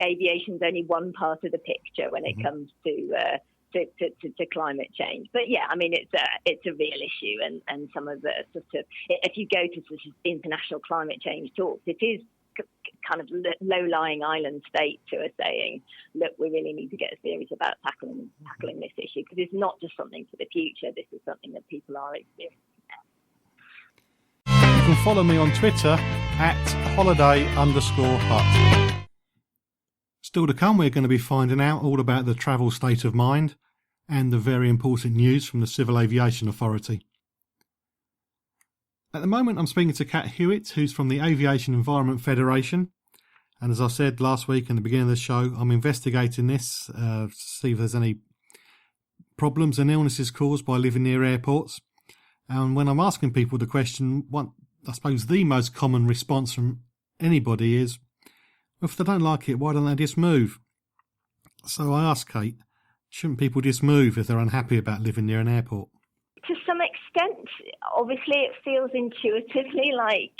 aviation's only one part of the picture when it comes to climate change. But yeah, I mean, it's a real issue, and some of the sort of, if you go to sort of international climate change talks, it is kind of low-lying island states who are saying, look, we really need to get serious about tackling this issue, because it's not just something for the future, this is something that people are experiencing now. You can follow me on Twitter @holiday_hut. Still to come, we're going to be finding out all about the travel state of mind and the very important news from the Civil Aviation Authority. At the moment, I'm speaking to Cait Hewitt, who's from the Aviation Environment Federation. And as I said last week in the beginning of the show, I'm investigating this to see if there's any problems and illnesses caused by living near airports. And when I'm asking people the question, I suppose the most common response from anybody is, if they don't like it, why don't they just move? So I asked Cait, shouldn't people just move if they're unhappy about living near an airport? To some extent, obviously it feels intuitively like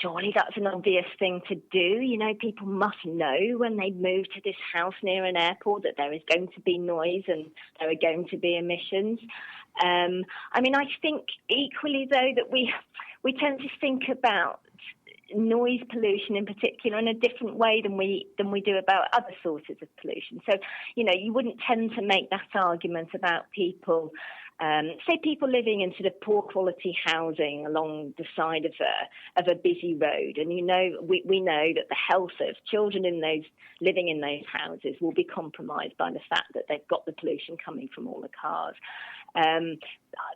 surely that's an obvious thing to do. You know, people must know when they move to this house near an airport that there is going to be noise and there are going to be emissions. I mean, I think equally, though, that we tend to think about noise pollution in particular in a different way than we do about other sources of pollution. So, you know, you wouldn't tend to make that argument about people, say people living in sort of poor quality housing along the side of a busy road. And, you know, we know that the health of children living in those houses will be compromised by the fact that they've got the pollution coming from all the cars.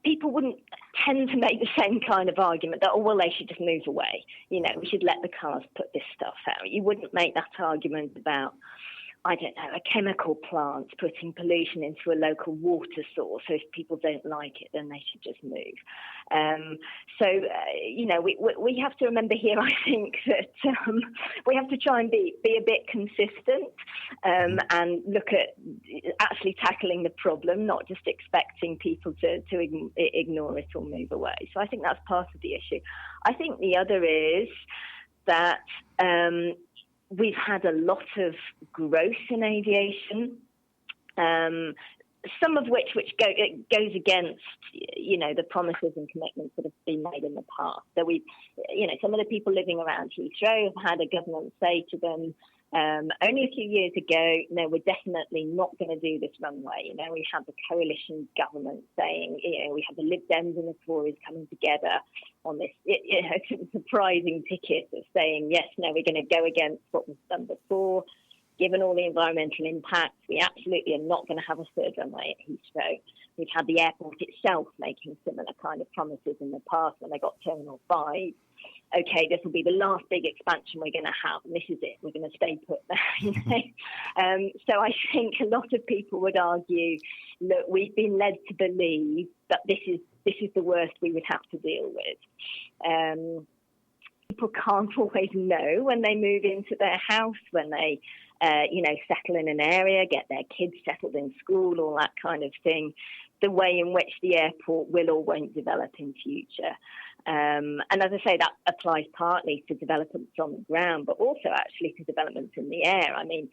People wouldn't tend to make the same kind of argument that, oh, well, they should just move away. You know, we should let the cars put this stuff out. You wouldn't make that argument about, I don't know, a chemical plant putting pollution into a local water source. So if people don't like it, then they should just move. You know, we have to remember here, I think, that we have to try and be a bit consistent and look at actually tackling the problem, not just expecting people to ignore it or move away. So I think that's part of the issue. I think the other is that we've had a lot of growth in aviation, some of which goes against, you know, the promises and commitments that have been made in the past. So some of the people living around Heathrow have had a government say to them, only a few years ago, no, we're definitely not going to do this runway. You know, we had the coalition government saying, you know, we had the Lib Dems and the Tories coming together on this, surprising ticket of saying, yes, no, we're going to go against what was done before. Given all the environmental impacts, we absolutely are not going to have a third runway at Heathrow. We've had the airport itself making similar kind of promises in the past when they got Terminal 5. Okay, this will be the last big expansion we're going to have, and this is it. We're going to stay put there. You know? So I think a lot of people would argue, look, we've been led to believe that this is the worst we would have to deal with. People can't always know when they move into their house, when they settle in an area, get their kids settled in school, all that kind of thing, the way in which the airport will or won't develop in future. And as I say, that applies partly to developments on the ground, but also actually to developments in the air. I mean,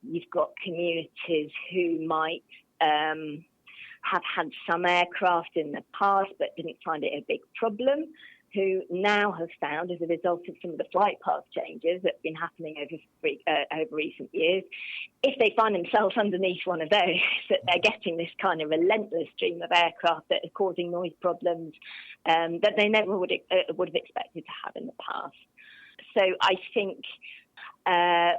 you've got communities who might have had some aircraft in the past but didn't find it a big problem, who now have found, as a result of some of the flight path changes that have been happening over recent years, if they find themselves underneath one of those, that they're getting this kind of relentless stream of aircraft that are causing noise problems that they never would have expected to have in the past. So I think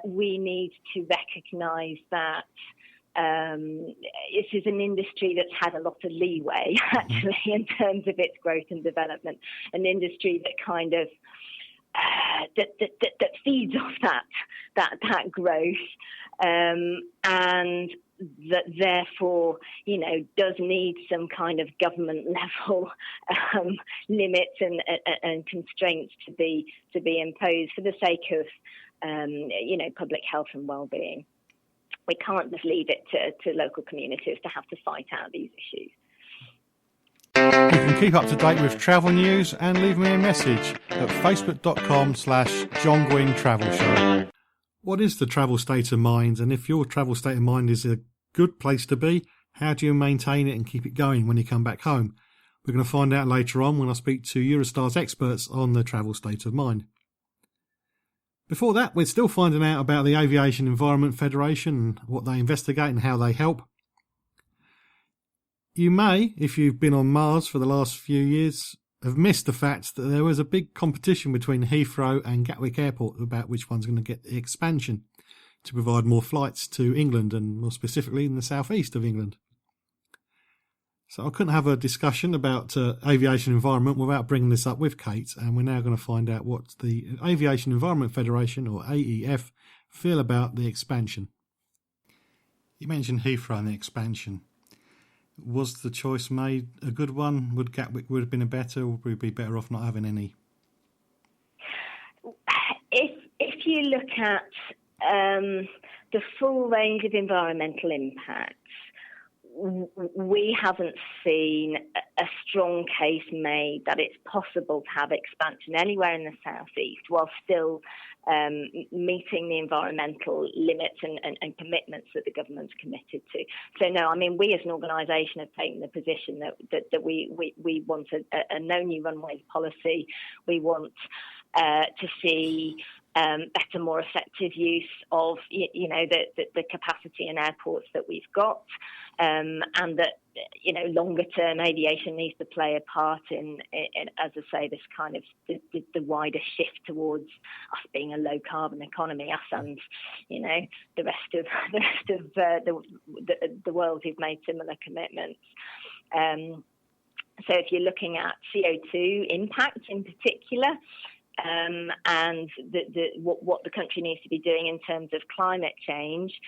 we need to recognise that this is an industry that's had a lot of leeway, actually, in terms of its growth and development. An industry that kind of that feeds off that growth, and that therefore, you know, does need some kind of government level limits and constraints to be imposed for the sake of public health and well-being. We can't just leave it to local communities to have to fight out these issues. You can keep up to date with travel news and leave me a message at facebook.com/John Guinn Travel Show. What is the travel state of mind? And if your travel state of mind is a good place to be, how do you maintain it and keep it going when you come back home? We're going to find out later on when I speak to Eurostar's experts on the travel state of mind. Before that, we're still finding out about the Aviation Environment Federation and what they investigate and how they help. You may, if you've been on Mars for the last few years, have missed the fact that there was a big competition between Heathrow and Gatwick Airport about which one's going to get the expansion to provide more flights to England, and more specifically in the southeast of England. So I couldn't have a discussion about aviation environment without bringing this up with Cait, and we're now going to find out what the Aviation Environment Federation, or AEF, feel about the expansion. You mentioned Heathrow and the expansion. Was the choice made a good one? Would Gatwick have been a better, or would we be better off not having any? If you look at the full range of environmental impacts, we haven't seen a strong case made that it's possible to have expansion anywhere in the southeast while still meeting the environmental limits and commitments that the government's committed to. So no, I mean, we as an organisation have taken the position that we want a no new runways policy. We want to see better, more effective use of the capacity in airports that we've got, and that longer term aviation needs to play a part in as I say, this kind of the wider shift towards us being a low carbon economy, us and the rest of the world who've made similar commitments. So if you're looking at CO2 impact in particular, and what the country needs to be doing in terms of climate change,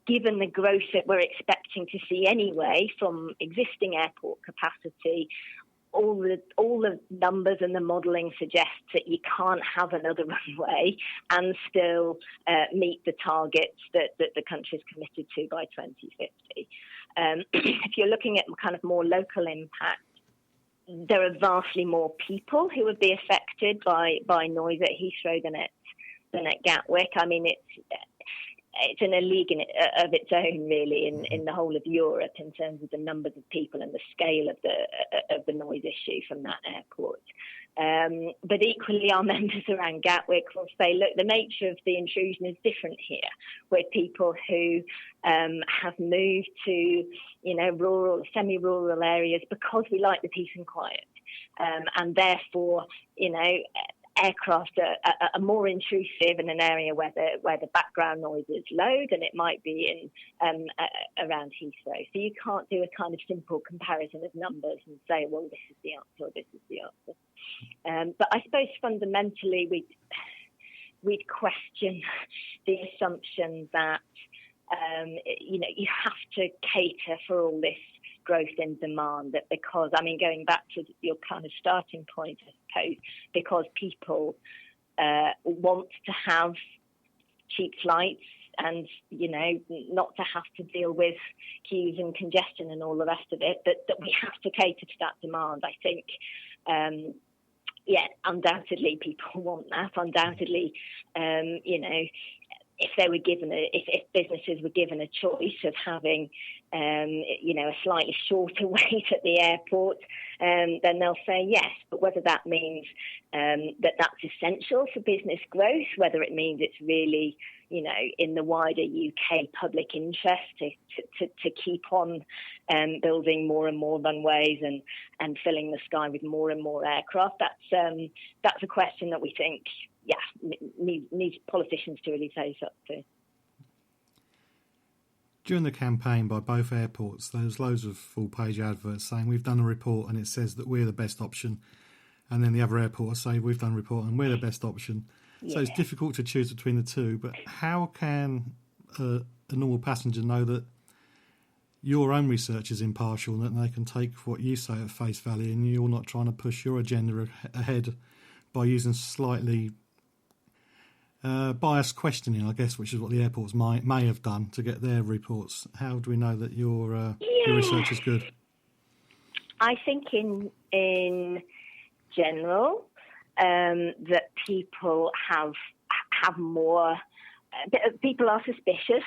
given the growth that we're expecting to see anyway from existing airport capacity, all the numbers and the modelling suggests that you can't have another runway and still meet the targets that the country's committed to by 2050. If you're looking at kind of more local impact, there are vastly more people who would be affected by noise at Heathrow than at Gatwick. I mean, it's in a league of its own, really, in the whole of Europe in terms of the numbers of people and the scale of the noise issue from that airport. But equally, our members around Gatwick will say, look, the nature of the intrusion is different here. We're people who have moved to, rural, semi-rural areas because we like the peace and quiet. And therefore, aircraft are more intrusive in an area where the background noise is low than it might be in around Heathrow. So you can't do a kind of simple comparison of numbers and say, well, this is the answer or this is the answer. But I suppose fundamentally we'd question the assumption that you have to cater for all this growth in demand, that because, going back to your kind of starting point, I suppose, because people want to have cheap flights and, not to have to deal with queues and congestion and all the rest of it, that we have to cater to that demand. I think, undoubtedly people want that. Undoubtedly, if they were given if businesses were given a choice of having, a slightly shorter wait at the airport, then they'll say yes. But whether that means that that's essential for business growth, whether it means it's really, in the wider UK public interest to keep on building more and more runways and filling the sky with more and more aircraft, that's a question that we think, needs politicians to really face up to. During the campaign by both airports, there was loads of full-page adverts saying we've done a report and it says that we're the best option, and then the other airports say we've done a report and we're the best option. Yeah. So it's difficult to choose between the two, but how can a normal passenger know that your own research is impartial and that they can take what you say at face value and you're not trying to push your agenda ahead by using slightly biased questioning, I guess, which is what the airports may have done to get their reports? How do we know that your research is good? I think in general that people have have more. People are suspicious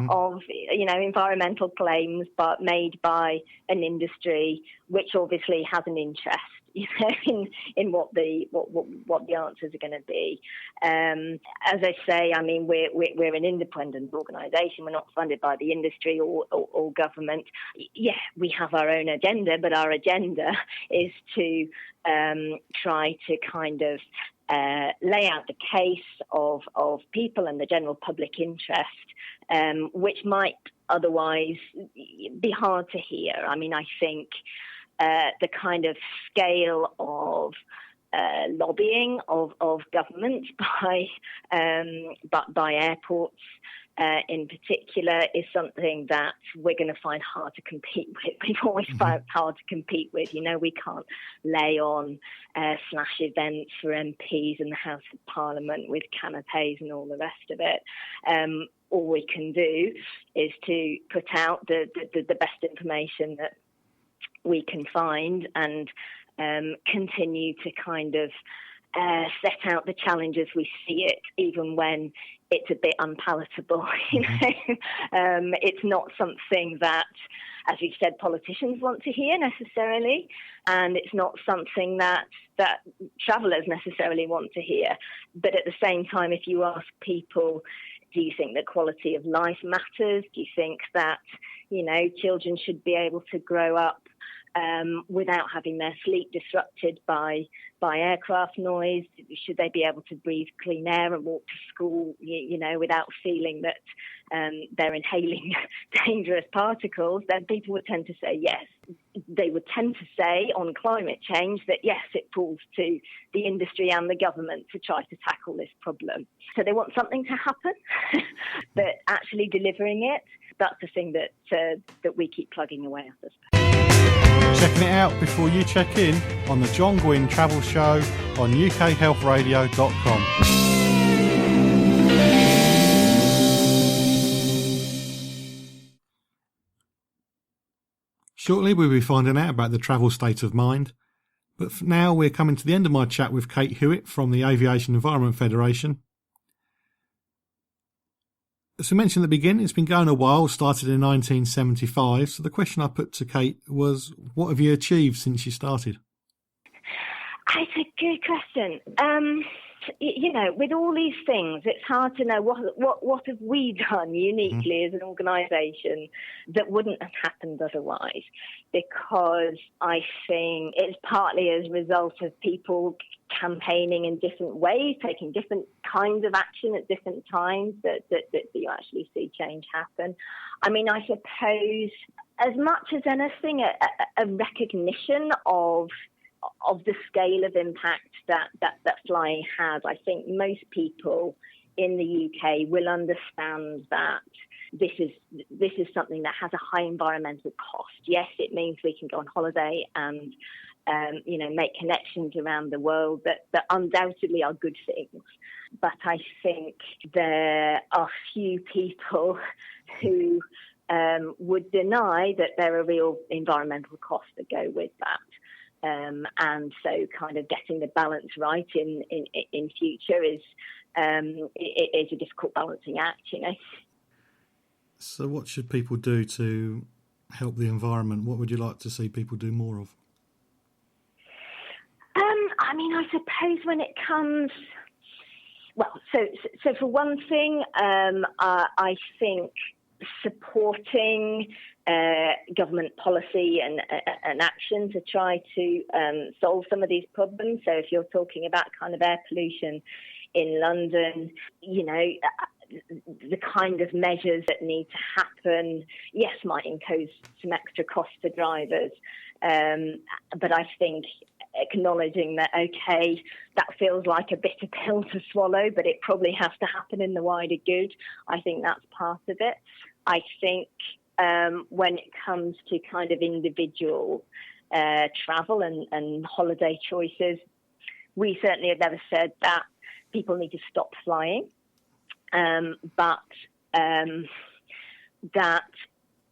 of, environmental claims, but made by an industry which obviously has an interest, in what the answers are going to be. As I say, I mean, we're an independent organisation. We're not funded by the industry or government. Yeah, we have our own agenda, but our agenda is to try to kind of lay out the case of people and the general public interest, which might otherwise be hard to hear. I mean, I think the kind of scale of lobbying of government by airports in particular is something that we're going to find hard to compete with. We've always found hard to compete with. We can't lay on slash events for MPs in the House of Parliament with canapes and all the rest of it. All we can do is to put out the best information that we can find and continue to kind of set out the challenges we see it, even when it's a bit unpalatable. It's not something that, as we've said, politicians want to hear necessarily, and it's not something that travellers necessarily want to hear. But at the same time, if you ask people, do you think that quality of life matters? Do you think that, children should be able to grow up without having their sleep disrupted by aircraft noise? Should they be able to breathe clean air and walk to school, without feeling that they're inhaling dangerous particles? Then people would tend to say yes. They would tend to say on climate change that yes, it falls to the industry and the government to try to tackle this problem. So they want something to happen, but actually delivering it, that's the thing that we keep plugging away at us. Checking it out before you check in on the John Guinn Travel Show on ukhealthradio.com. Shortly we'll be finding out about the travel state of mind, but for now we're coming to the end of my chat with Cait Hewitt from the Aviation Environment Federation. As we mentioned at the beginning, it's been going a while, started in 1975. So the question I put to Cait was, what have you achieved since you started? It's a good question. With all these things, it's hard to know what have we done uniquely as an organisation that wouldn't have happened otherwise, because I think it's partly as a result of people campaigning in different ways, taking different kinds of action at different times that you actually see change happen. I mean, I suppose as much as anything, a recognition of the scale of impact that flying has. I think most people in the UK will understand that this is something that has a high environmental cost. Yes, it means we can go on holiday and make connections around the world that undoubtedly are good things. But I think there are few people who would deny that there are real environmental costs that go with that. And so kind of getting the balance right in future is a difficult balancing act, So what should people do to help the environment? What would you like to see people do more of? I mean, I suppose when it comes... Well, so for one thing, I think supporting government policy and action to try to solve some of these problems. So if you're talking about kind of air pollution in London, the kind of measures that need to happen, yes, might impose some extra costs for drivers. But I think acknowledging that, okay, that feels like a bitter pill to swallow, but it probably has to happen in the wider good. I think that's part of it. I think when it comes to kind of individual travel and holiday choices, we certainly have never said that people need to stop flying, but that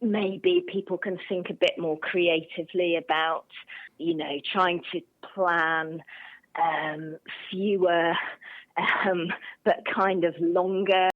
maybe people can think a bit more creatively about, trying to plan fewer but kind of longer